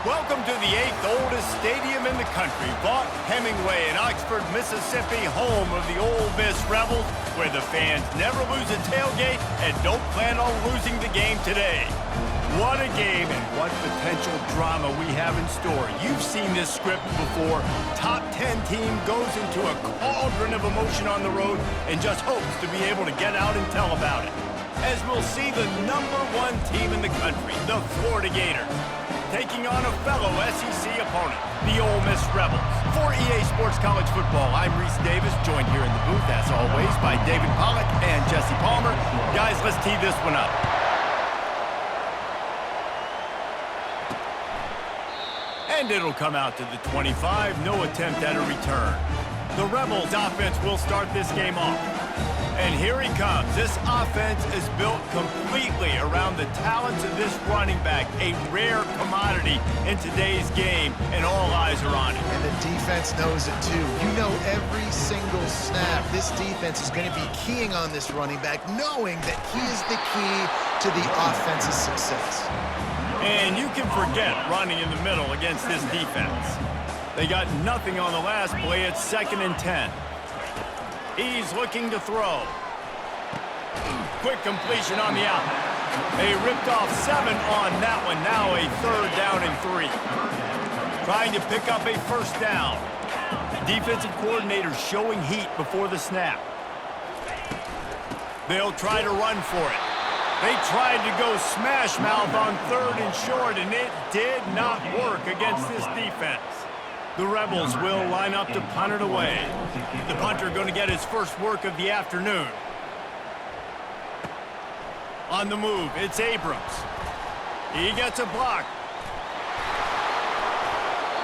Welcome to the 8th oldest stadium in the country, Vaught Hemingway in Oxford, Mississippi, home of the Ole Miss Rebels, where the fans never lose a tailgate and don't plan on losing the game today. What a game and what potential drama we have in store. You've seen this script before. Top 10 team goes into a cauldron of emotion on the road and just hopes to be able to get out and tell about it. As we'll see the #1 team in the country, the Florida Gators, taking on a fellow SEC opponent, the Ole Miss Rebels. For EA Sports College Football, I'm Reese Davis, joined here in the booth, as always, by David Pollack and Jesse Palmer. Guys, let's tee this one up. And it'll come out to the 25, no attempt at a return. The Rebels offense will start this game off. And here he comes. This offense is built completely around the talents of this running back, a rare commodity in today's game, and all eyes are on it. And the defense knows it too. You know every single snap, this defense is going to be keying on this running back, knowing that he is the key to the offense's success. And you can forget running in the middle against this defense. They got nothing on the last play. It's 2nd and 10. He's looking to throw. Quick completion on the out. They ripped off 7 on that one. Now a 3rd down and 3. Trying to pick up a 1st down. Defensive coordinator showing heat before the snap. They'll try to run for it. They tried to go smash mouth on 3rd and short, and it did not work against this defense. The Rebels will line up to punt it away. The punter going to get his first work of the afternoon. On the move, it's Abrams. He gets a block.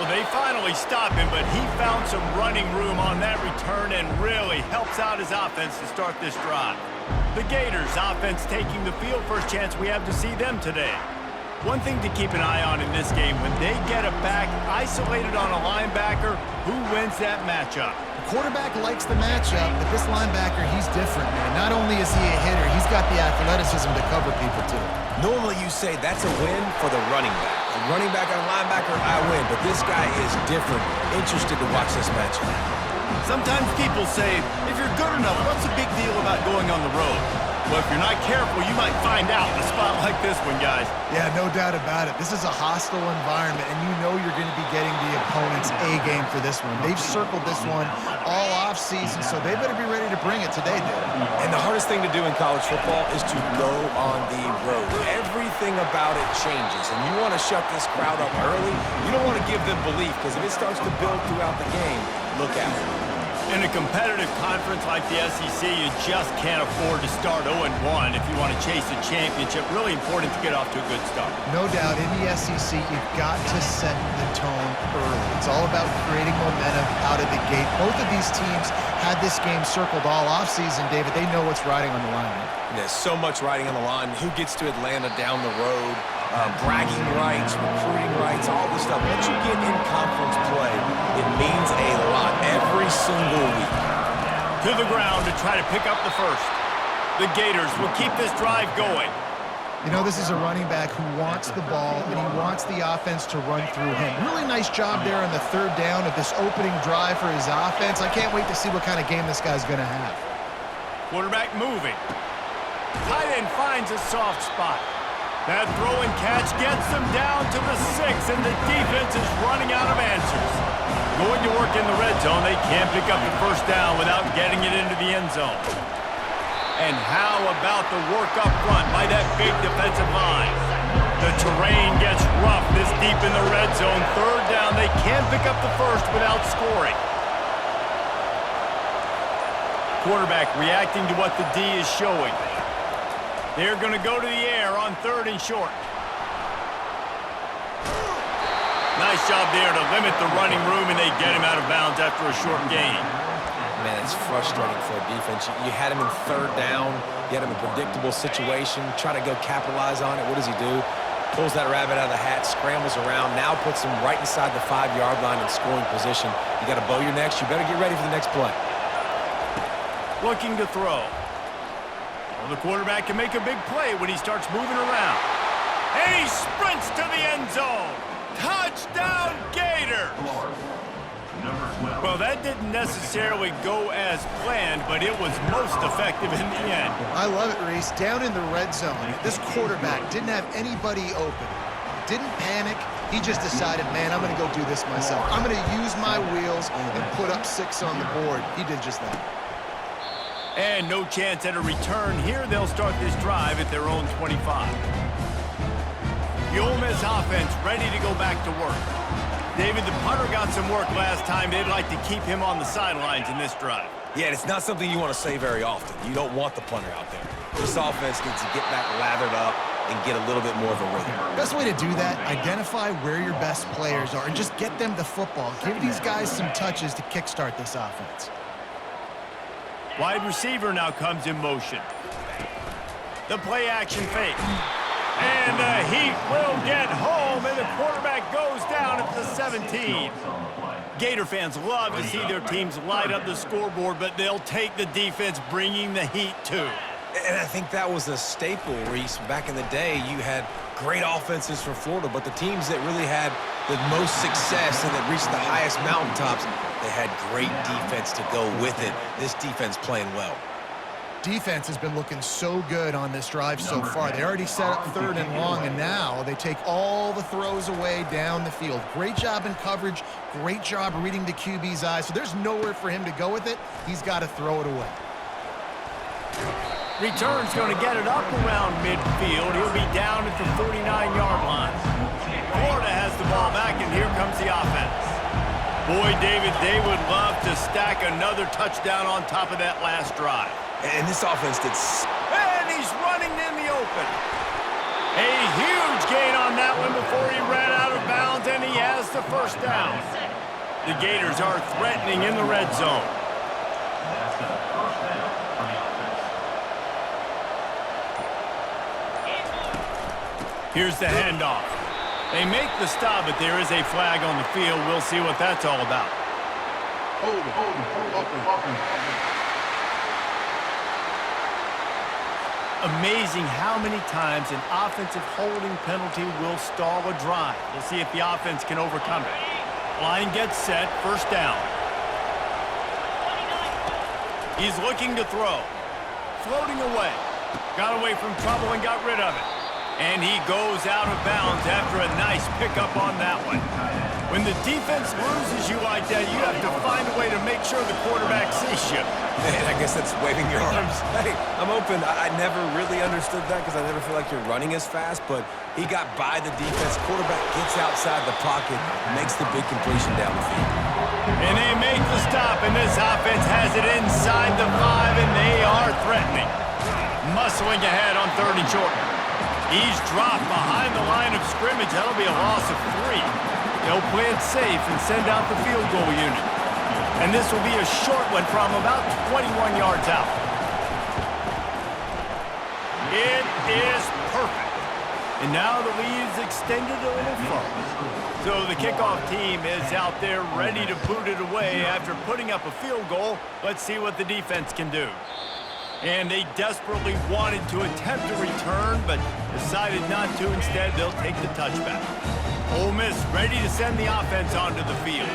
Well, they finally stop him, but he found some running room on that return and really helps out his offense to start this drive. The Gators offense taking the field, first chance we have to see them today. One thing to keep an eye on in this game, when they get a back isolated on a linebacker, who wins that matchup? The quarterback likes the matchup, but this linebacker, he's different, man. Not only is he a hitter, he's got the athleticism to cover people, too. Normally you say that's a win for the running back. A running back and a linebacker, I win, but this guy is different. Interested to watch this matchup. Sometimes people say, if you're good enough, what's the big deal about going on the road? Well, if you're not careful, you might find out in a spot like this one, guys. Yeah, no doubt about it. This is a hostile environment, and you know you're going to be getting the opponent's A-game for this one. They've circled this one all offseason, so they better be ready to bring it today, Dave. And the hardest thing to do in college football is to go on the road. Everything about it changes, and you want to shut this crowd up early. You don't want to give them belief, because if it starts to build throughout the game, look out. In a competitive conference like the SEC, you just can't afford to start 0-1 if you want to chase a championship. Really important to get off to a good start. No doubt, in the SEC, you've got to set the tone early. It's all about creating momentum out of the gate. Both of these teams had this game circled all offseason, David. They know what's riding on the line. There's so much riding on the line. Who gets to Atlanta down the road? Bragging rights, recruiting rights, all this stuff. Once you get in conference play, it means a lot every single week. To the ground to try to pick up the first. The Gators will keep this drive going. You know, this is a running back who wants the ball, and he wants the offense to run through him. Really nice job there on the 3rd down of this opening drive for his offense. I can't wait to see what kind of game this guy's going to have. Quarterback moving. Tight end finds a soft spot. That throw and catch gets them down to the 6, and the defense is running out of answers. Going to work in the red zone, they can't pick up the 1st down without getting it into the end zone. And how about the work up front by that big defensive line? The terrain gets rough this deep in the red zone. 3rd down, they can't pick up the 1st without scoring. Quarterback reacting to what the D is showing. They're going to go to the air on 3rd and short. Nice job there to limit the running room, and they get him out of bounds after a short gain. Man, it's frustrating for a defense. You had him in 3rd down. You had him in a predictable situation. Try to go capitalize on it. What does he do? Pulls that rabbit out of the hat, scrambles around, now puts him right inside the 5-yard line in scoring position. You got to bow your necks. You better get ready for the next play. Looking to throw. Well, the quarterback can make a big play when he starts moving around. And he sprints to the end zone. Touchdown, Gators! Well, that didn't necessarily go as planned, but it was most effective in the end. I love it, Reese. Down in the red zone, this quarterback didn't have anybody open. Didn't panic. He just decided, man, I'm going to go do this myself. I'm going to use my wheels and put up 6 on the board. He did just that. And no chance at a return here. They'll start this drive at their own 25. The Ole Miss offense ready to go back to work. David, the punter got some work last time. They'd like to keep him on the sidelines in this drive. Yeah, it's not something you want to say very often. You don't want the punter out there. This offense needs to get back lathered up and get a little bit more of a rhythm. Best way to do that, identify where your best players are and just get them the football. Give these guys some touches to kickstart this offense. Wide receiver now comes in motion. The play action fake. And the Heat will get home, and the quarterback goes down at the 17. Gator fans love to see their teams light up the scoreboard, but they'll take the defense bringing the heat too. And I think that was a staple, Reese. Back in the day, you had great offenses for Florida, but the teams that really had the most success and that reached the highest mountaintops, they had great defense to go with it. This defense playing well. Defense has been looking so good on this drive so far. They already set up 3rd and long, and now they take all the throws away down the field. Great job in coverage. Great job reading the QB's eyes. So there's nowhere for him to go with it. He's got to throw it away. Return's going to get it up around midfield. He'll be down at the 49-yard line. Florida has the ball back, and here comes the offense. Boy, David, they would love to stack another touchdown on top of that last drive. And this offense did... And he's running in the open. A huge gain on that one before he ran out of bounds, and he has the first down. The Gators are threatening in the red zone. Here's the handoff. They make the stop, but there is a flag on the field. We'll see what that's all about. Amazing how many times an offensive holding penalty will stall a drive. We'll see if the offense can overcome it. Line gets set, first down. He's looking to throw. Floating away. Got away from trouble and got rid of it. And he goes out of bounds after a nice pickup on that one. When the defense loses you like that, you have to find a way to make sure the quarterback sees you. Man, I guess that's waving your arms. Hey, I'm open. I never really understood that because I never feel like you're running as fast, but he got by the defense. Quarterback gets outside the pocket, makes the big completion down the field. And they make the stop, and this offense has it inside the 5, and they are threatening. Muscling ahead on 3rd and short. He's dropped behind the line of scrimmage. That'll be a loss of 3. They'll play it safe and send out the field goal unit. And this will be a short one from about 21 yards out. It is perfect. And now the lead is extended a little further. So the kickoff team is out there ready to boot it away after putting up a field goal. Let's see what the defense can do. And they desperately wanted to attempt a return, but decided not to. Instead, they'll take the touchback. Ole Miss ready to send the offense onto the field.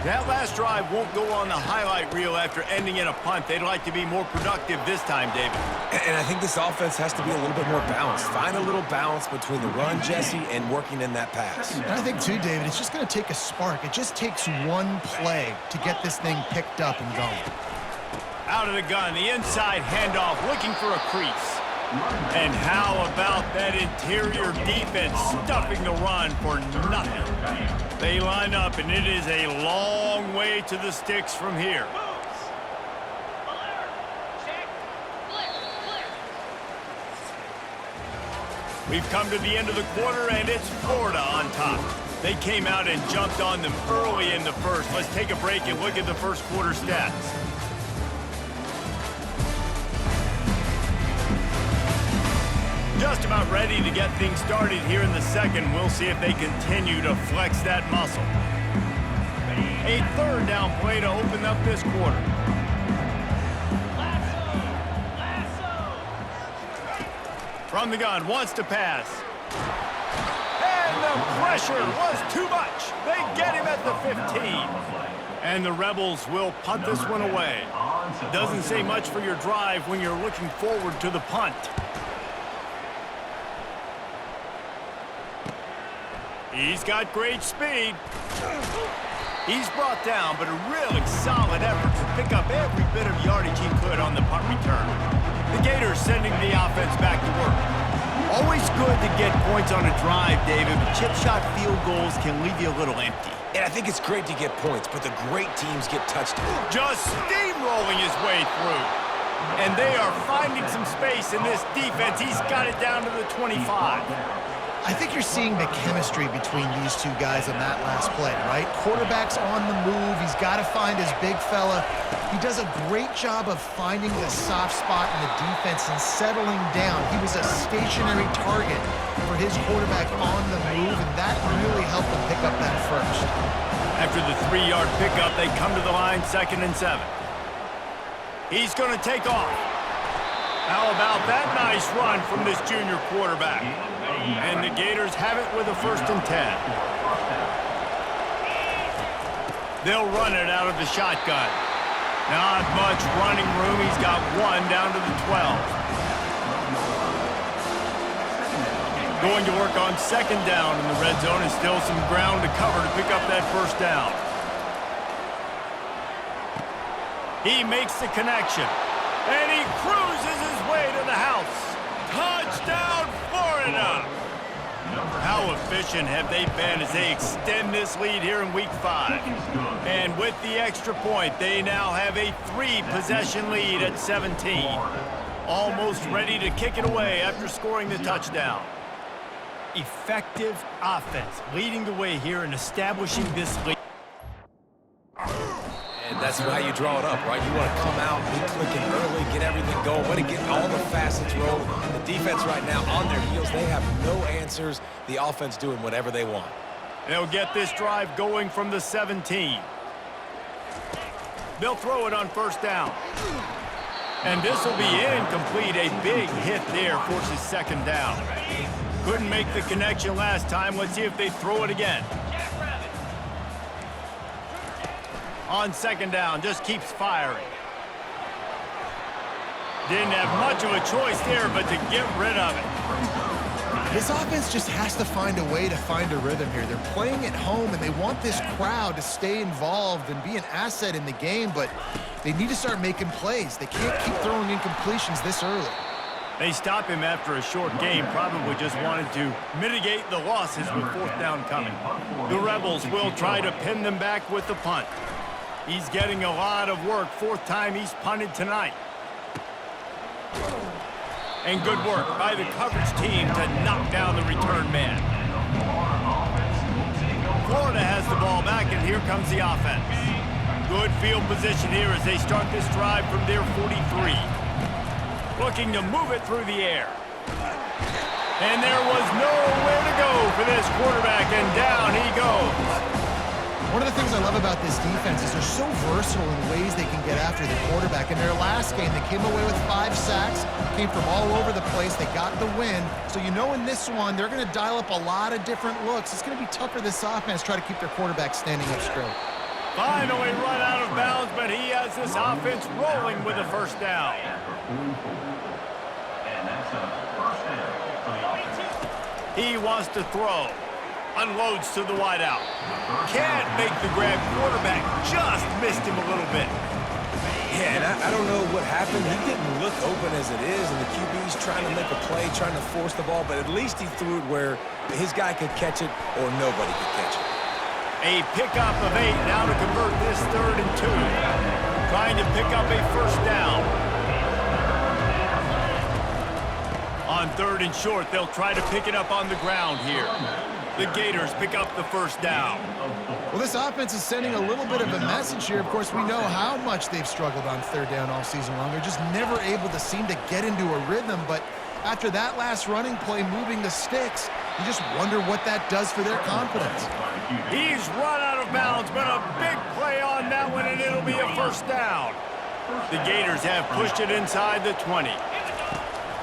That last drive won't go on the highlight reel after ending in a punt. They'd like to be more productive this time, David. And I think this offense has to be a little bit more balanced. Find a little balance between the run, Jesse, and working in that pass. And I think, too, David, it's just going to take a spark. It just takes one play to get this thing picked up and going. Out of the gun, the inside handoff, looking for a crease. And how about that interior defense stuffing the run for nothing? They line up, and it is a long way to the sticks from here. We've come to the end of the quarter, and it's Florida on top. They came out and jumped on them early in the first. Let's take a break and look at the first quarter stats. Just about ready to get things started here in the second. We'll see if they continue to flex that muscle. A 3rd down play to open up this quarter. From the gun, wants to pass. And the pressure was too much. They get him at the 15. And the Rebels will punt this one away. Doesn't say much for your drive when you're looking forward to the punt. He's got great speed. He's brought down, but a really solid effort to pick up every bit of yardage he could on the punt return. The Gators sending the offense back to work. Always good to get points on a drive, David, but chip shot field goals can leave you a little empty. And I think it's great to get points, but the great teams get touchdowns. Just steamrolling his way through. And they are finding some space in this defense. He's got it down to the 25. I think you're seeing the chemistry between these two guys on that last play, right? Quarterback's on the move. He's got to find his big fella. He does a great job of finding the soft spot in the defense and settling down. He was a stationary target for his quarterback on the move, and that really helped him pick up that first. After the 3-yard pickup, they come to the line, 2nd and 7. He's going to take off. How about that nice run from this junior quarterback? And the Gators have it with a 1st and 10. They'll run it out of the shotgun. Not much running room. He's got one down to the 12. Going to work on 2nd down in the red zone, and still some ground to cover to pick up that 1st down. He makes the connection, and he cruises his way to the house. Touchdown, Florida! How efficient have they been as they extend this lead here in Week 5? And with the extra point, they now have a 3-possession lead at 17. Almost ready to kick it away after scoring the touchdown. Effective offense leading the way here and establishing this lead. And that's how you draw it up, right? You want to come out, be clicking early, get everything going, want to get all the facets rolling. The defense right now on their heels, they have no answers. The offense doing whatever they want. They'll get this drive going from the 17. They'll throw it on 1st down. And this will be incomplete. A big hit there forces 2nd down. Couldn't make the connection last time. Let's see if they throw it again. On 2nd down, just keeps firing. Didn't have much of a choice there, but to get rid of it. This offense just has to find a way to find a rhythm here. They're playing at home, and they want this crowd to stay involved and be an asset in the game, but they need to start making plays. They can't keep throwing incompletions this early. They stop him after a short game, probably just wanted to mitigate the losses with 4th down coming. The Rebels will try to pin them back with the punt. He's getting a lot of work. 4th time he's punted tonight. And good work by the coverage team to knock down the return man. Florida has the ball back, and here comes the offense. Good field position here as they start this drive from their 43. Looking to move it through the air. And there was nowhere to go for this quarterback, and down he goes. One of the things I love about this defense is they're so versatile in ways they can get after the quarterback. In their last game, they came away with 5 sacks, came from all over the place. They got the win. So you know in this one, they're going to dial up a lot of different looks. It's going to be tough for this offense to try to keep their quarterback standing up straight. Finally run out of bounds, but he has this offense rolling with a 1st down. He wants to throw. Unloads to the wideout. Can't make the grab. Quarterback just missed him a little bit. Yeah, and I don't know what happened. He didn't look open as it is, and the QB's trying to make a play, trying to force the ball, but at least he threw it where his guy could catch it or nobody could catch it. A pickup of 8 now to convert this 3rd and 2. Trying to pick up a 1st down. On 3rd and short, they'll try to pick it up on the ground here. The Gators pick up the 1st down. Well, this offense is sending a little bit of a message here. Of course, we know how much they've struggled on 3rd down all season long. They're just never able to seem to get into a rhythm, but after that last running play moving the sticks, you just wonder what that does for their confidence. He's run out of bounds, but a big play on that one, and it'll be a 1st down. The Gators have pushed it inside the 20.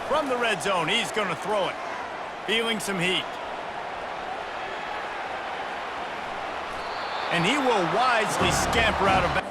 From the red zone, he's going to throw it. Feeling some heat. and he will wisely scamper out of bounds.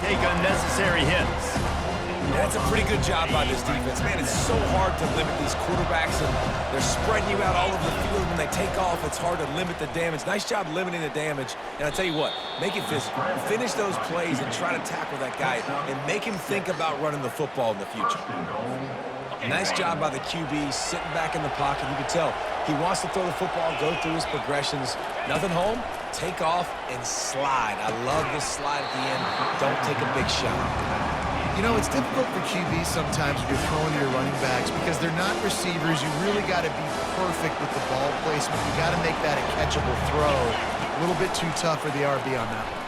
Take unnecessary hits. That's a pretty good job by this defense. Man, it's so hard to limit these quarterbacks, and they're spreading you out all over the field. When they take off, it's hard to limit the damage. Nice job limiting the damage. And I'll tell you what, make it physical. Finish those plays and try to tackle that guy and make him think about running the football in the future. Nice job by the QB, sitting back in the pocket. You can tell he wants to throw the football, go through his progressions. Nothing home, take off, and slide. I love this slide at the end. Don't take a big shot. You know, it's difficult for QBs sometimes when you're throwing to your running backs because they're not receivers. You really got to be perfect with the ball placement. You got to make that a catchable throw. A little bit too tough for the RB on that one.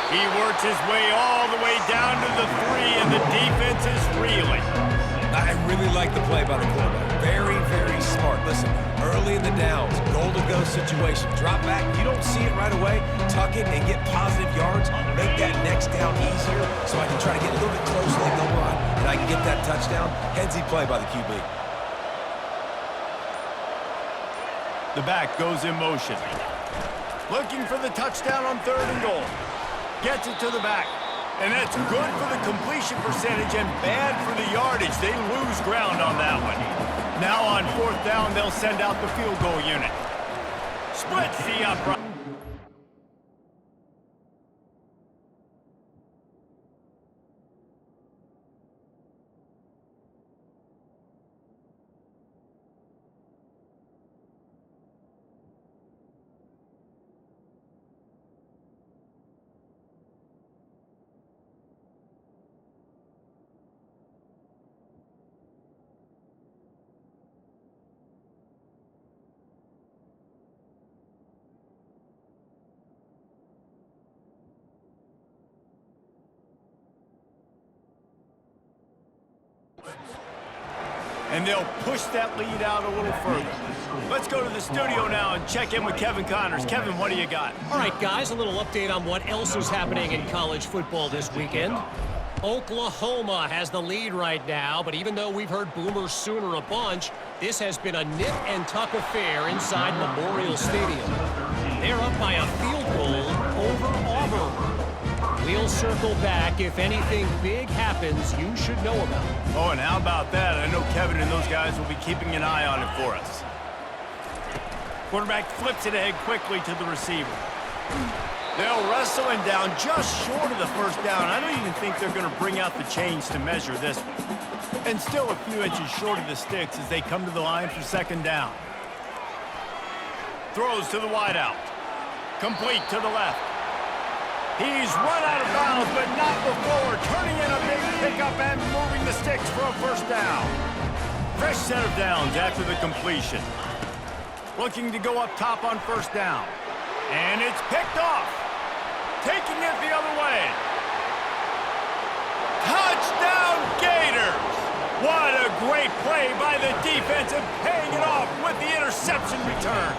He works his way all the way down to the 3, and the defense is reeling. I really like the play by the quarterback. Very, very smart. Listen, early in the downs, goal-to-go situation. Drop back, you don't see it right away. Tuck it and get positive yards. Make that next down easier so I can try to get a little bit closer to the goal line and I can get that touchdown. Headsy play by the QB. The back goes in motion. Looking for the touchdown on 3rd and goal. Gets it to the back. And that's good for the completion percentage and bad for the yardage. They lose ground on that one. Now on 4th down, they'll send out the field goal unit. Splits the upright. And they'll push that lead out a little further. Let's go to the studio now and check in with Kevin Connors. Kevin, what do you got? All right, guys, a little update on what else is happening in college football this weekend. Oklahoma has the lead right now, but even though we've heard Boomer Sooner a bunch, this has been a nip and tuck affair inside Memorial Stadium. They're up by a field goal over Auburn. We'll circle back. If anything big happens, you should know about it. Oh, and how about that? I know Kevin and those guys will be keeping an eye on it for us. Quarterback flips it ahead quickly to the receiver. They'll wrestle him down just short of the 1st down. I don't even think they're going to bring out the chains to measure this one. And still a few inches short of the sticks as they come to the line for 2nd down. Throws to the wideout. Complete to the left. He's run out of bounds, but not before turning in a big pickup and moving the sticks for a 1st down. Fresh set of downs after the completion. Looking to go up top on 1st down. And it's picked off. Taking it the other way. Touchdown Gators! What a great play by the defense and paying it off with the interception return.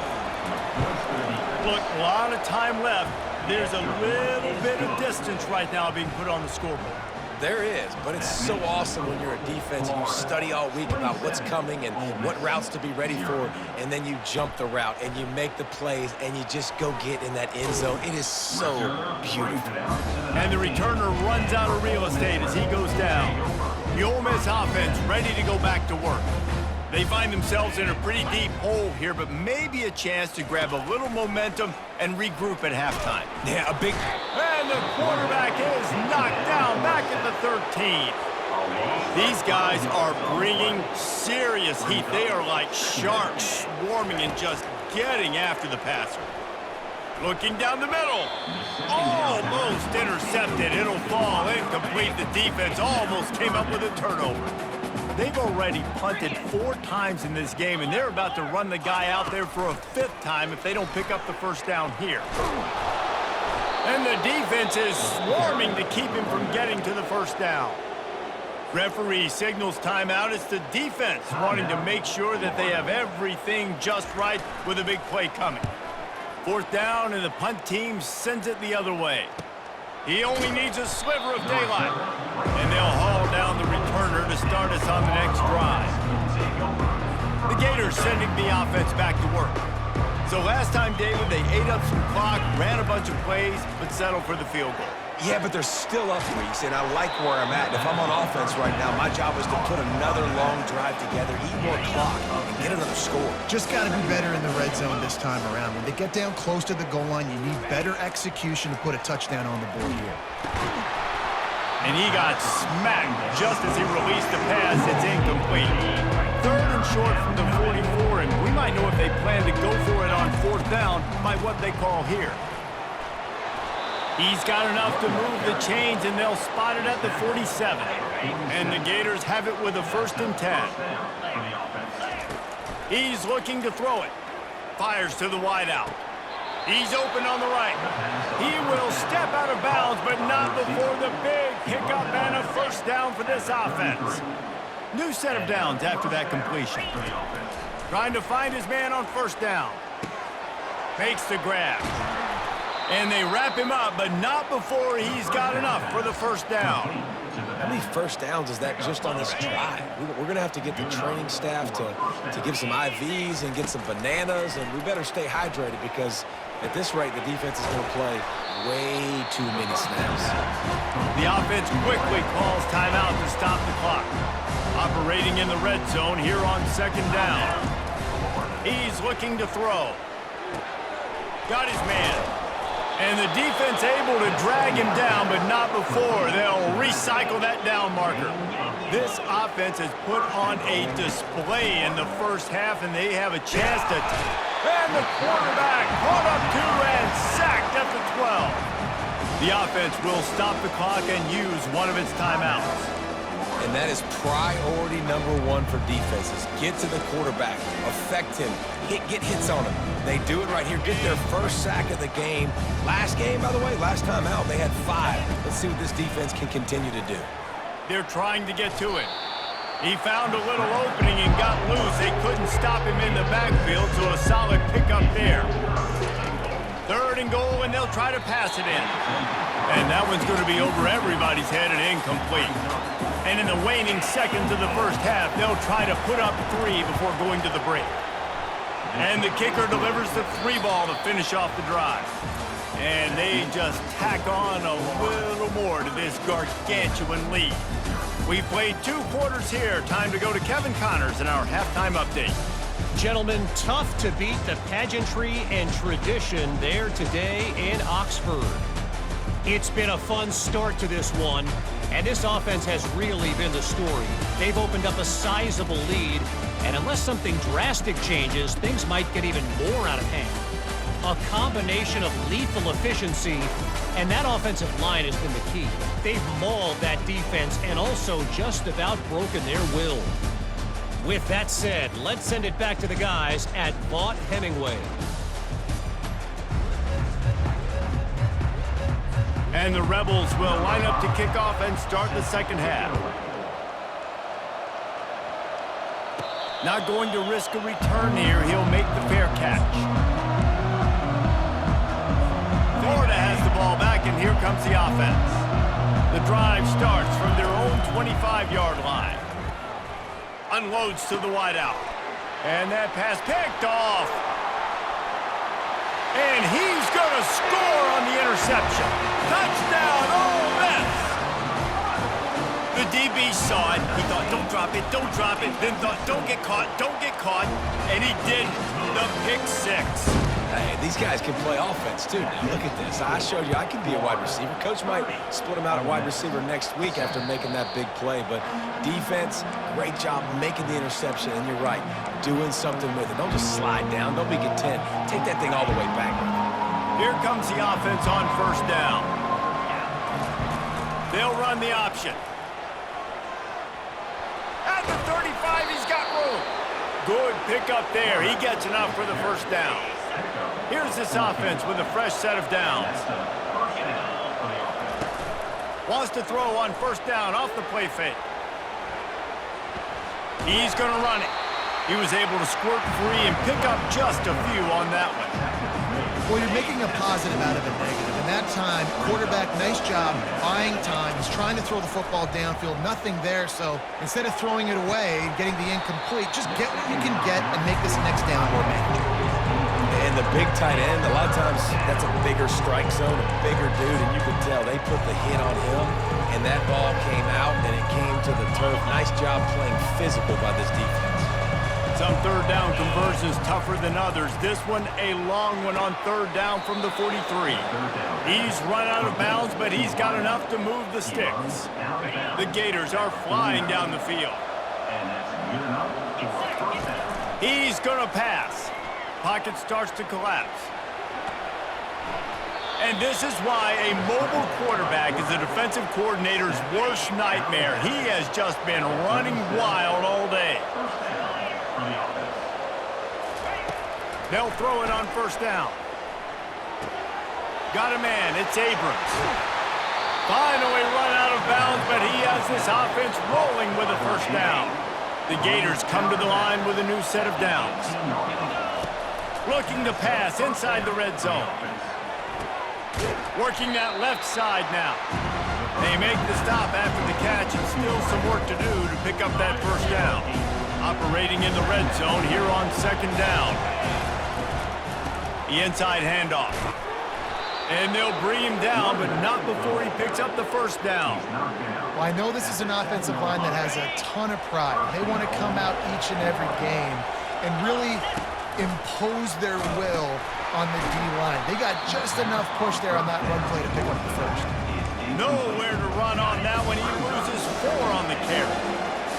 Look, a lot of time left. There's a little bit of distance right now being put on the scoreboard. There is, but it's so awesome when you're a defense and you study all week about what's coming and what routes to be ready for, and then you jump the route and you make the plays and you just go get in that end zone. It is so beautiful. And the returner runs out of real estate as he goes down. The Ole Miss offense ready to go back to work. They find themselves in a pretty deep hole here, but maybe a chance to grab a little momentum and regroup at halftime. Yeah, a big... And the quarterback is knocked down back at the 13. These guys are bringing serious heat. They are like sharks swarming and just getting after the passer. Looking down the middle. Almost intercepted. It'll fall incomplete. The defense almost came up with a turnover. They've already punted 4 times in this game, and they're about to run the guy out there for a 5th time if they don't pick up the 1st down here. And the defense is swarming to keep him from getting to the first down. Referee signals timeout. It's the defense wanting to make sure that they have everything just right with a big play coming. Fourth down, and the punt team sends it the other way. He only needs a sliver of daylight. And they'll haul down the returner to start us on the next drive. The Gators sending the offense back to work. So last time, David, they ate up some clock, ran a bunch of plays, but settled for the field goal. Yeah, but they're still up, Reese, and I like where I'm at. And if I'm on offense right now, my job is to put another long drive together, eat more clock, and get another score. Just got to be better in the red zone this time around. When they get down close to the goal line, you need better execution to put a touchdown on the board here. And he got smacked just as he released the pass. It's incomplete. Third and short from the 44, and we might know if they plan to go for it on fourth down by what they call here. He's got enough to move the chains, and they'll spot it at the 47. And the Gators have it with a 1st and 10. He's looking to throw it. Fires to the wideout. He's open on the right. He will step out of bounds, but not before the big pickup and a first down for this offense. New set of downs after that completion. Trying to find his man on first down. Makes the grab. And they wrap him up, but not before he's got enough for the first down. How many first downs is that just on this drive? We're going to have to get the training staff to give some IVs and get some bananas, and we better stay hydrated because at this rate, the defense is going to play way too many snaps. The offense quickly calls timeout to stop the clock. Operating in the red zone here on 2nd down. He's looking to throw. Got his man. And the defense able to drag him down, but not before they'll recycle that down marker. This offense has put on a display in the first half, and they have a chance to... And the quarterback caught up to and sacked at the 12. The offense will stop the clock and use one of its timeouts. And that is priority number 1 for defenses. Get to the quarterback, affect him, get hits on him. They do it right here, get their first sack of the game. Last game, by the way, last time out, they had 5. Let's see what this defense can continue to do. They're trying to get to it. He found a little opening and got loose. They couldn't stop him in the backfield, so a solid pickup there. 3rd and goal, and they'll try to pass it in. And that one's going to be over everybody's head and incomplete. And in the waning seconds of the first half, they'll try to put up 3 before going to the break. And the kicker delivers the 3 ball to finish off the drive. And they just tack on a little more to this gargantuan lead. We've played 2 quarters here. Time to go to Kevin Connors in our halftime update. Gentlemen, tough to beat the pageantry and tradition there today in Oxford. It's been a fun start to this one, and this offense has really been the story. They've opened up a sizable lead, and unless something drastic changes, things might get even more out of hand. A combination of lethal efficiency, and that offensive line has been the key. They've mauled that defense and also just about broken their will. With that said, let's send it back to the guys at Vaught Hemingway. And the Rebels will line up to kick off and start the second half. Not going to risk a return here. He'll make the fair catch. Florida has the ball back, and here comes the offense. The drive starts from their own 25-yard line. Unloads to the wideout. And that pass picked off. And he's going to score on the interception. Touchdown, Ole Miss! The DB saw it. He thought, don't drop it, don't drop it. Then thought, don't get caught, don't get caught. And he did the pick 6. Hey, these guys can play offense, too. Now, look at this. I showed you I can be a wide receiver. Coach might split him out at wide receiver next week after making that big play. But defense, great job making the interception. And you're right, doing something with it. Don't just slide down. Don't be content. Take that thing all the way back. Here comes the offense on first down. They'll run the option. At the 35, he's got room. Good pickup there. He gets enough for the first down. Here's this offense with a fresh set of downs. Wants to throw on first down off the play fake. He's going to run it. He was able to squirt free and pick up just a few on that one. Well, you're making a positive out of a negative. And that time, quarterback, nice job buying time. He's trying to throw the football downfield. Nothing there, so instead of throwing it away and getting the incomplete, just get what you can get and make this next down more manageable. And the big tight end, a lot of times that's a bigger strike zone, a bigger dude, and you could tell they put the hit on him, and that ball came out, and it came to the turf. Nice job playing physical by this defense. Some third down conversions tougher than others. This one a long one on third down from the 43. He's run out of bounds, but he's got enough to move the sticks. The Gators are flying down the field. He's going to pass. Pocket starts to collapse. And this is why a mobile quarterback is a defensive coordinator's worst nightmare. He has just been running wild all day. They'll throw it on first down. Got a man. It's Abrams. Finally run out of bounds, but he has this offense rolling with a first down. The Gators come to the line with a new set of downs. Looking to pass inside the red zone. Working that left side now. They make the stop after the catch and still some work to do to pick up that first down. Operating in the red zone here on second down. The inside handoff. And they'll bring him down, but not before he picks up the first down. Well, I know this is an offensive line that has a ton of pride. They want to come out each and every game and really impose their will on the D-line. They got just enough push there on that run play to pick up the first. Nowhere to run on that one. He loses 4 on the carry.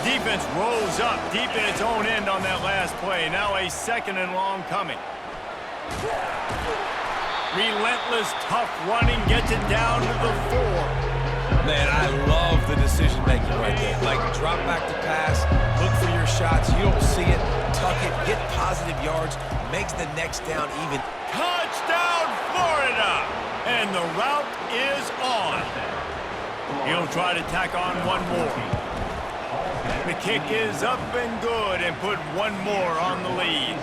Defense rose up deep in its own end on that last play. Now a second and long coming. Relentless, tough running gets it down to the 4. Man, I love the decision-making right there. Like, drop back to pass, look for your shots. You don't see it, tuck it, get positive yards, makes the next down even. Touchdown, Florida! And the route is on. He'll try to tack on one more. The kick is up and good and put one more on the lead.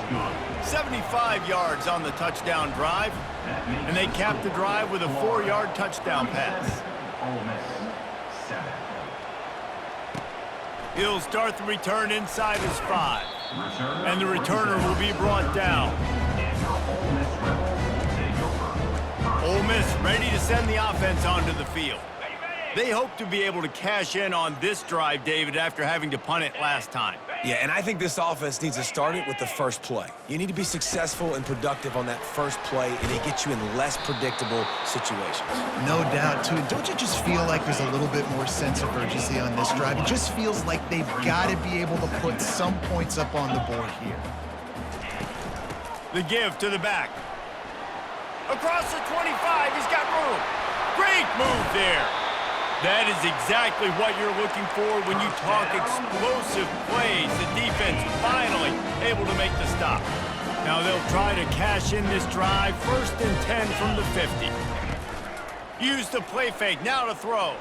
75 yards on the touchdown drive, and they cap the drive with a 4-yard touchdown pass. He'll start the return inside his 5, and the returner will be brought down. Ole Miss ready to send the offense onto the field. They hope to be able to cash in on this drive, David, after having to punt it last time. Yeah, and I think this offense needs to start it with the first play. You need to be successful and productive on that first play, and it gets you in less predictable situations. No doubt, too. Don't you just feel like there's a little bit more sense of urgency on this drive? It just feels like they've got to be able to put some points up on the board here. The give to the back. Across the 25, he's got room. Great move there. That is exactly what you're looking for when you talk explosive plays. The defense finally able to make the stop. Now they'll try to cash in this drive. 1st and 10 from the 50. Use the play fake. Now to throw.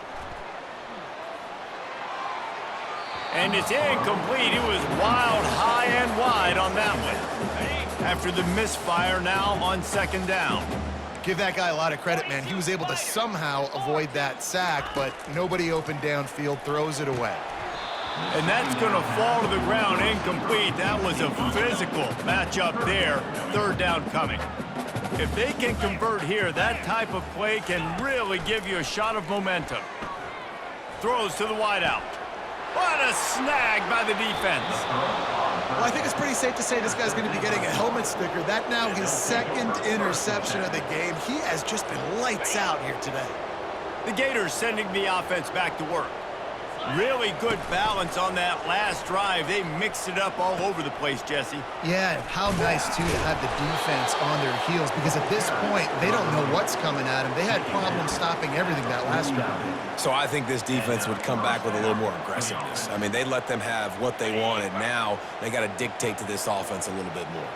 And it's incomplete. It was wild, high and wide on that one. After the misfire now on second down. Give that guy a lot of credit, man. He was able to somehow avoid that sack, but nobody open downfield, throws it away. And that's going to fall to the ground incomplete. That was a physical matchup there. 3rd down coming. If they can convert here, that type of play can really give you a shot of momentum. Throws to the wideout. What a snag by the defense. Well, I think it's pretty safe to say this guy's going to be getting a helmet sticker. That now his 2nd interception of the game. He has just been lights out here today. The Gators sending the offense back to work. Really good balance on that last drive. They mixed it up all over the place, Jesse. Yeah, and how nice, too, to have the defense on their heels, because at this point, they don't know what's coming at them. They had problems stopping everything that last drive. So I think this defense would come back with a little more aggressiveness. I mean, they let them have what they wanted. Now they got to dictate to this offense a little bit more.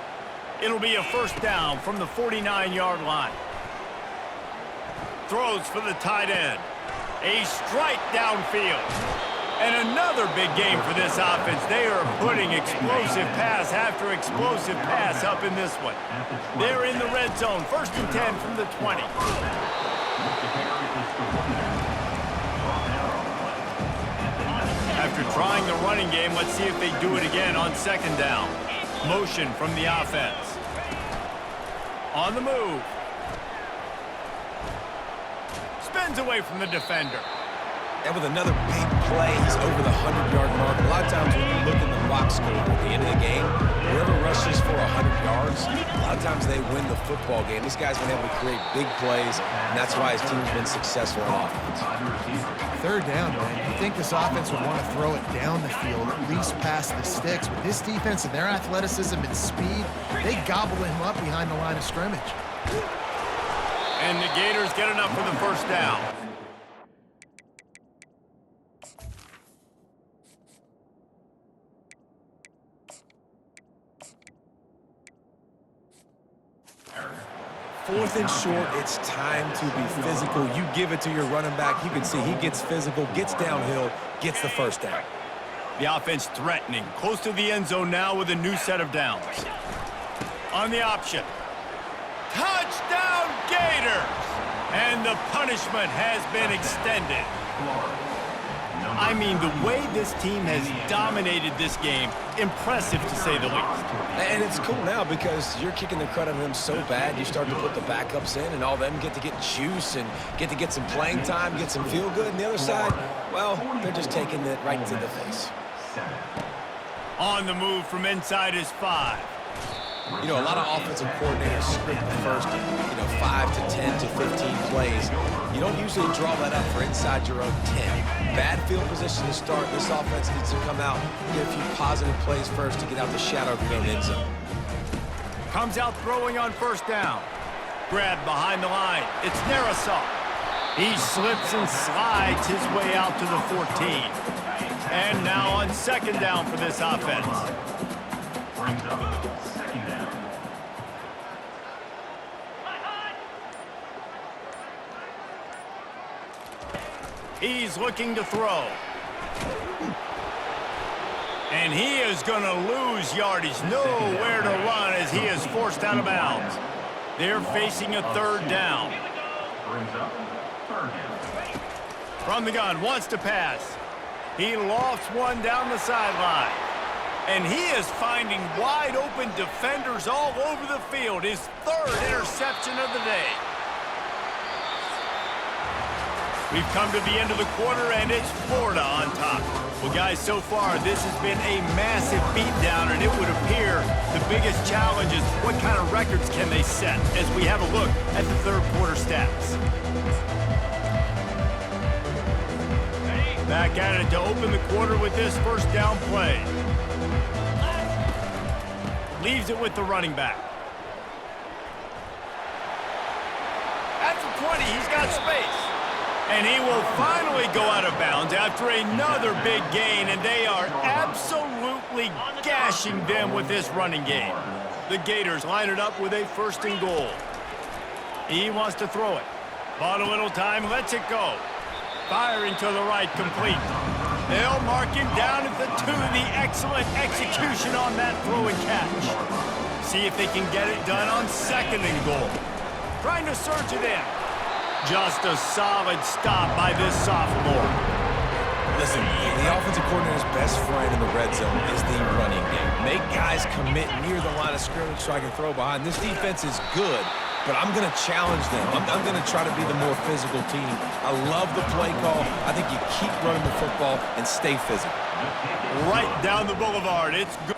It'll be a 1st down from the 49-yard line. Throws for the tight end. A strike downfield. And another big game for this offense. They are putting explosive pass after explosive pass up in this one. They're in the red zone. 1st and 10 from the 20. After trying the running game, let's see if they do it again on 2nd down. Motion from the offense. On the move. Spins away from the defender. And with another big play, he's over the 100-yard mark. A lot of times when you look in the box score at the end of the game, whoever rushes for 100 yards, a lot of times they win the football game. This guy's been able to create big plays, and that's why his team's been successful on offense. 3rd down, man. You think this offense would want to throw it down the field, at least past the sticks. With this defense and their athleticism and speed, they gobble him up behind the line of scrimmage. And the Gators get enough for the 1st down. Fourth and short, it's time to be physical. You give it to your running back. You can see he gets physical, gets downhill, gets the 1st down. The offense threatening. Close to the end zone now with a new set of downs. On the option. Touchdown Gators! And the punishment has been extended. I mean, the way this team has dominated this game, impressive to say the least. And it's cool now because you're kicking the crud out of them so bad, you start to put the backups in, and all them get to get juice and get some playing time, get some feel good. And the other side, well, they're just taking it right to the face. On the move from inside his 5. You know, a lot of offensive coordinators script the first, 5 to 10 to 15 plays. You don't usually draw that up for inside your own 10. Bad field position to start. This offense needs to come out, get a few positive plays first to get out the shadow of your own end zone. Comes out throwing on 1st down. Grabbed behind the line. It's Narasaw. He slips and slides his way out to the 14. And now on 2nd down for this offense. He's looking to throw. And he is going to lose yardage. Nowhere to run as he is forced out of bounds. They're facing a 3rd down. From the gun, wants to pass. He lofts one down the sideline. And he is finding wide open defenders all over the field. His 3rd interception of the day. We've come to the end of the quarter, and it's Florida on top. Well, guys, so far, this has been a massive beatdown, and it would appear the biggest challenge is what kind of records can they set as we have a look at the 3rd quarter stats. Back at it to open the quarter with this 1st down play. Leaves it with the running back. At the 20, he's got space. And he will finally go out of bounds after another big gain, and they are absolutely gashing them with this running game. The Gators line it up with a 1st and goal. He wants to throw it. Bought a little time, lets it go. Firing to the right, complete. They'll mark him down at the 2. The excellent execution on that throw and catch. See if they can get it done on 2nd and goal. Trying to surge it in. Just a solid stop by this sophomore. Listen, the offensive coordinator's best friend in the red zone is the running game. Make guys commit near the line of scrimmage so I can throw behind. This defense is good, but I'm going to challenge them. I'm going to try to be the more physical team. I love the play call. I think you keep running the football and stay physical. Right down the boulevard. It's good.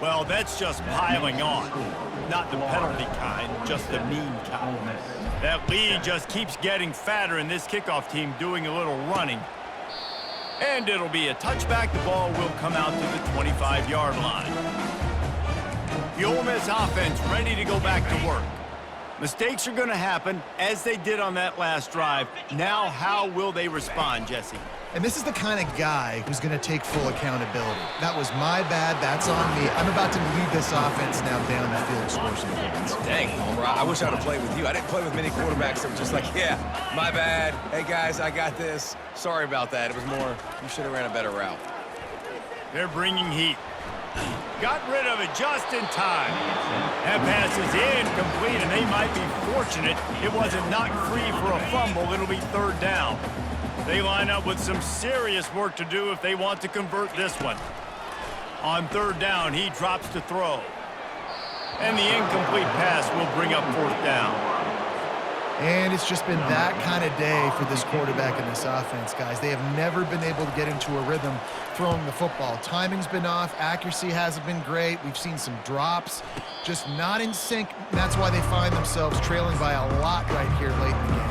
Well, that's just piling on. Not the penalty kind, just the mean kind. That lead just keeps getting fatter, and this kickoff team doing a little running. And it'll be a touchback. The ball will come out to the 25-yard line. The Ole Miss offense ready to go back to work. Mistakes are going to happen, as they did on that last drive. Now, how will they respond, Jesse? And this is the kind of guy who's going to take full accountability. That was my bad. That's on me. I'm about to lead this offense now down the field, score some points. Dang, Homer, I wish I would have played with you. I didn't play with many quarterbacks that were just like, yeah, my bad. Hey, guys, I got this. Sorry about that. It was more, you should have ran a better route. They're bringing heat. Got rid of it just in time. That pass is incomplete, and they might be fortunate it wasn't knocked free for a fumble. It'll be third down. They line up with some serious work to do if they want to convert this one. On third down, he drops to throw. And the incomplete pass will bring up fourth down. And it's just been that kind of day for this quarterback and this offense, guys. They have never been able to get into a rhythm throwing the football. Timing's been off. Accuracy hasn't been great. We've seen some drops, just not in sync. That's why they find themselves trailing by a lot right here late in the game.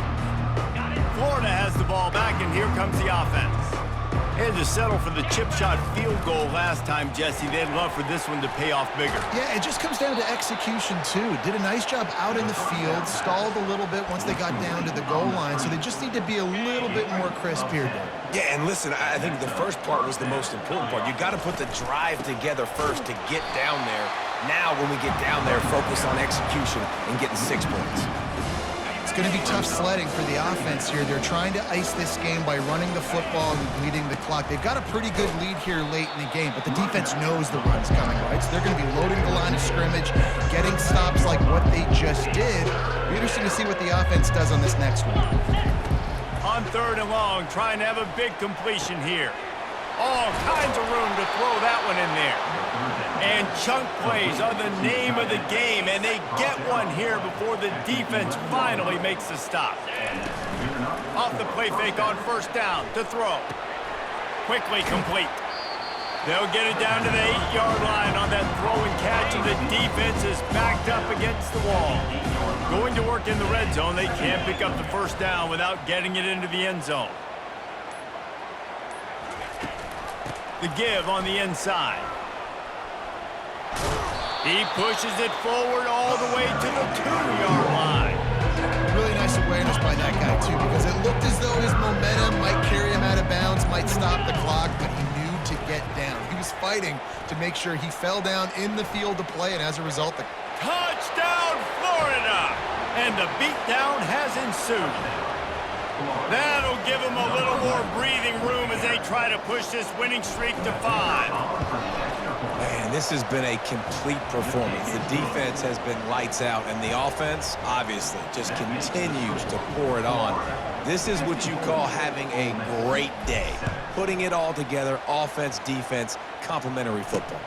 Florida has the ball back, and here comes the offense. They had to settle for the chip shot field goal last time, Jesse. They'd love for this one to pay off bigger. Yeah, it just comes down to execution, too. Did a nice job out in the field, stalled a little bit once they got down to the goal line, so they just need to be a little bit more crisp here, Dave. Yeah, and listen, I think the first part was the most important part. You got to put the drive together first to get down there. Now, when we get down there, focus on execution and getting 6 points. It's going to be tough sledding for the offense here. They're trying to ice this game by running the football and bleeding the clock. They've got a pretty good lead here late in the game, but the defense knows the run's coming, right? So they're going to be loading the line of scrimmage, getting stops like what they just did. Be interesting to see what the offense does on this next one. On third and long, trying to have a big completion here. All kinds of room to throw that one in there. And chunk plays are the name of the game, and they get one here before the defense finally makes the stop. Off the play fake on first down to throw. Quickly complete. They'll get it down to the 8-yard line on that throw and catch, and the defense is backed up against the wall. Going to work in the red zone, they can't pick up the first down without getting it into the end zone. The give on the inside. He pushes it forward all the way to the 2-yard line. Really nice awareness by that guy, too, because it looked as though his momentum might carry him out of bounds, might stop the clock, but he knew to get down. He was fighting to make sure he fell down in the field to play, and as a result, the Touchdown, Florida! And the beatdown has ensued. That'll give them a little more breathing room as they try to push this winning streak to 5. Man, this has been a complete performance. The defense has been lights out, and the offense, obviously, just continues to pour it on. This is what you call having a great day. Putting it all together, offense, defense, complementary football.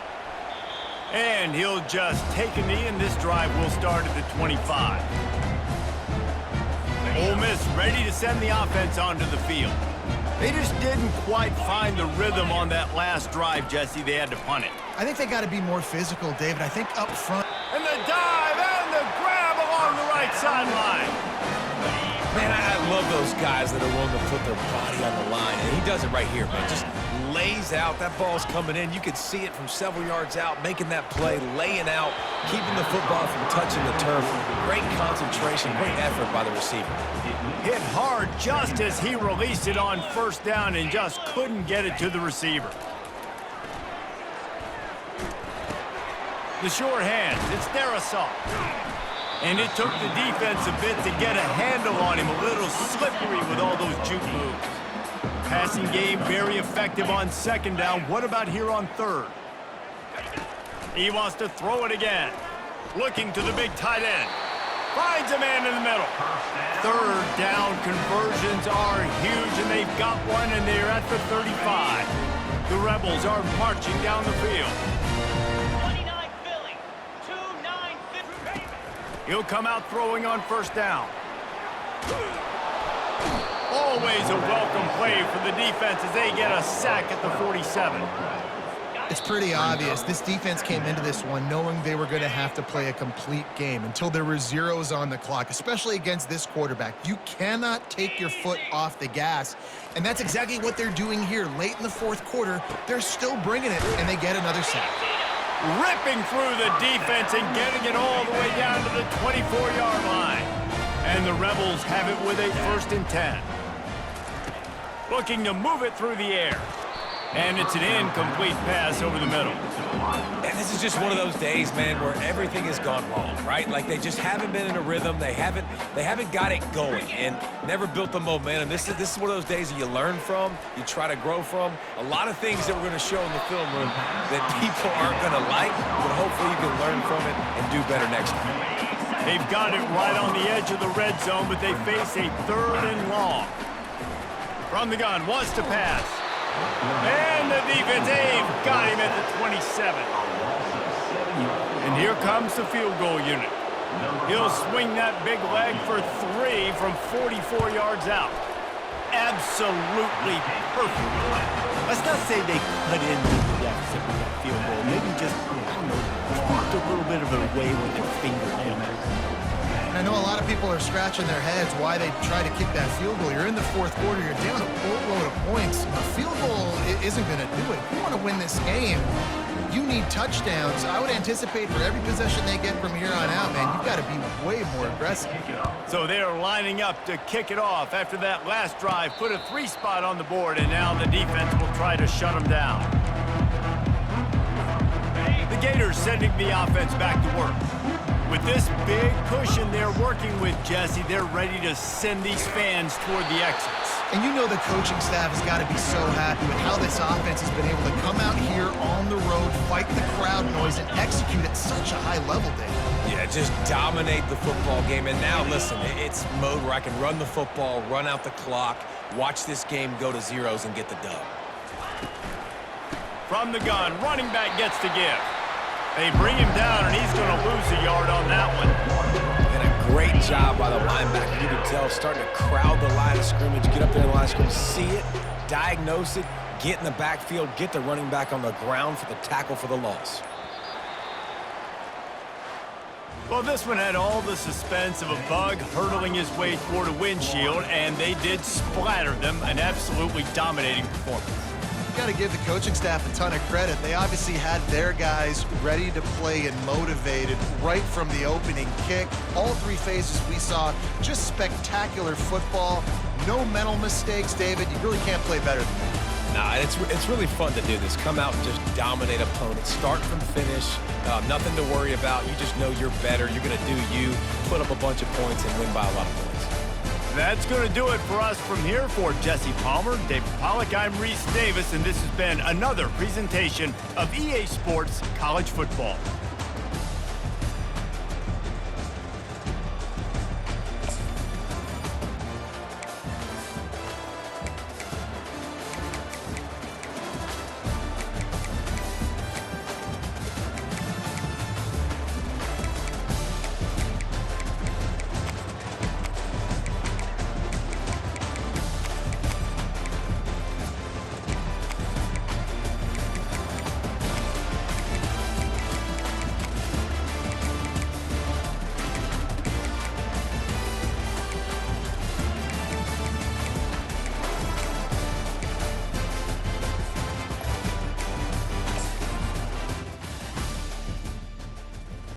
And he'll just take a knee, and this drive will start at the 25. Ole Miss ready to send the offense onto the field. They just didn't quite find the rhythm on that last drive, Jesse. They had to punt it. I think they got to be more physical, David. I think up front. And the dive and the grab along the right sideline. Man, I love those guys that are willing to put their body on the line. And he does it right here, man. Just lays out. That ball's coming in. You can see it from several yards out, making that play, laying out, keeping the football from touching the turf. Great concentration, great effort by the receiver. Hit hard just as he released it on first down and just couldn't get it to the receiver. The short hands, it's their assault. And it took the defense a bit to get a handle on him, a little slippery with all those juke moves. Passing game very effective on second down. What about here on third? He wants to throw it again. Looking to the big tight end. Finds a man in the middle. Third down conversions are huge, and they've got one, and they're at the 35. The Rebels are marching down the field. 29 Philly, 2-9 Philly. He'll come out throwing on first down. Always a welcome play for the defense as they get a sack at the 47. It's pretty obvious. This defense came into this one knowing they were going to have to play a complete game until there were zeros on the clock, especially against this quarterback. You cannot take your foot off the gas, and that's exactly what they're doing here. Late in the fourth quarter, they're still bringing it, and they get another sack. Ripping through the defense and getting it all the way down to the 24-yard line. And the Rebels have it with a 1st and 10. Looking to move it through the air. And it's an incomplete pass over the middle. And this is just one of those days, man, where everything has gone wrong, right? Like they just haven't been in a rhythm. They haven't got it going and never built the momentum. This is one of those days that you learn from, you try to grow from. A lot of things that we're going to show in the film room that people aren't going to like, but hopefully you can learn from it and do better next time. They've got it right on the edge of the red zone, but they face a 3rd and long. From the gun, wants to pass. And the defense, they've got him at the 27. And here comes the field goal unit. He'll swing that big leg for 3 from 44 yards out. Absolutely perfect. Let's not say they cut into the deficit with that field goal. Maybe just, I don't know, tweaked a little bit of a way with their fingernail. I know a lot of people are scratching their heads why they try to kick that field goal. You're in the fourth quarter. You're down a boatload of points. A field goal isn't going to do it. If you want to win this game, you need touchdowns. I would anticipate for every possession they get from here on out, man, you've got to be way more aggressive. So they are lining up to kick it off after that last drive. Put a 3 spot on the board, and now the defense will try to shut them down. The Gators sending the offense back to work. With this big cushion they're working with, Jesse, they're ready to send these fans toward the exits. And you know the coaching staff has got to be so happy with how this offense has been able to come out here on the road, fight the crowd noise, and execute at such a high level, Dave. Yeah, just dominate the football game. And now, listen, it's mode where I can run the football, run out the clock, watch this game go to zeros and get the dub. From the gun, running back gets to give. They bring him down, and he's going to lose a yard on that one. And a great job by the linebacker. You can tell, starting to crowd the line of scrimmage, get up there in the line of scrimmage, see it, diagnose it, get in the backfield, get the running back on the ground for the tackle for the loss. Well, this one had all the suspense of a bug hurtling his way toward a windshield, and they did splatter them, an absolutely dominating performance. Got to give the coaching staff a ton of credit. They obviously had their guys ready to play and motivated right from the opening kick. All 3 phases we saw, just spectacular football. No mental mistakes, David. You really can't play better than that. Nah, it's really fun to do this. Come out and just dominate opponents. Start from finish. Nothing to worry about. You just know you're better. You're going to do you, put up a bunch of points, and win by a lot of points. That's going to do it for us from here. For Jesse Palmer, David Pollack, I'm Reese Davis, and this has been another presentation of EA Sports College Football.